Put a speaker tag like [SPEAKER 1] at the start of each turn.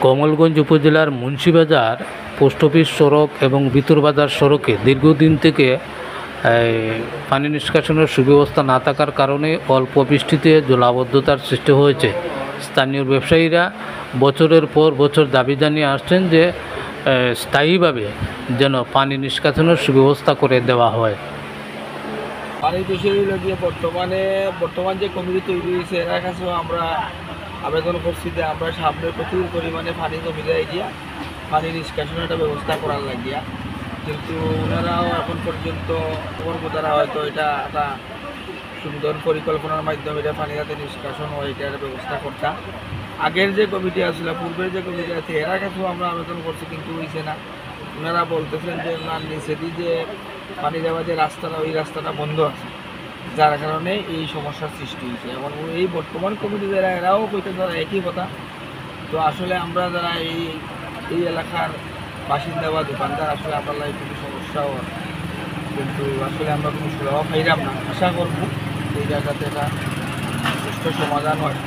[SPEAKER 1] কমলগঞ্জ উপজেলার Munshibazar post office সড়ক এবং ভিতরবাজার সড়কে দীর্ঘদিন থেকে পানি নিষ্কাশনের সুব্যবস্থা না থাকার কারণে অল্প বৃষ্টিতে জলাবদ্ধতার সৃষ্টি হয়েছে। স্থানীয় ব্যবসায়ীরা বছরের পর বছর দাবি জানিয়ে আসছেন যে স্থায়ীভাবে যেন পানি নিষ্কাশনের সুব্যবস্থা করে দেওয়া হয়।
[SPEAKER 2] পানির বিষয় গিয়ে বর্তমান যে কমিটি তৈরি হয়েছে এর কাছেও আমরা আবেদন করছি যে আমরা সামনে প্রচুর পরিমাণে পানি জমি দেয় গিয়া পানি নিষ্কাশনের একটা ব্যবস্থা করার লাগিয়া, কিন্তু ওনারাও এখন পর্যন্ত কর্মকর্তারা হয়তো এটা একটা সুন্দর পরিকল্পনার মাধ্যমে এটা পানি যাতে নিষ্কাশন হয় এটার ব্যবস্থা করতাম। আগের যে কমিটি আসছিল, পূর্বের যে কমিটি আছে এরা কাছেও আমরা আবেদন করছি, কিন্তু হয়েছে না। ওনারা বলতেছেন যে ওনার নিচে যে পানি দেওয়া যে রাস্তাটা ওই রাস্তাটা বন্ধ আছে, যার কারণে এই সমস্যার সৃষ্টি হয়েছে। এবং এই বর্তমান কমিটি যারা এরাও কইতে তারা একই কথা। তো আসলে আমরা যারা এই এলাকার বাসিন্দা বা দোকানদার আসলে আপনার খুবই সমস্যাও, কিন্তু আসলে আমরা কোনো সুরাহ পাইলাম না। আশা করবো এই জায়গাতে একটা সুষ্ঠু সমাধান হয়।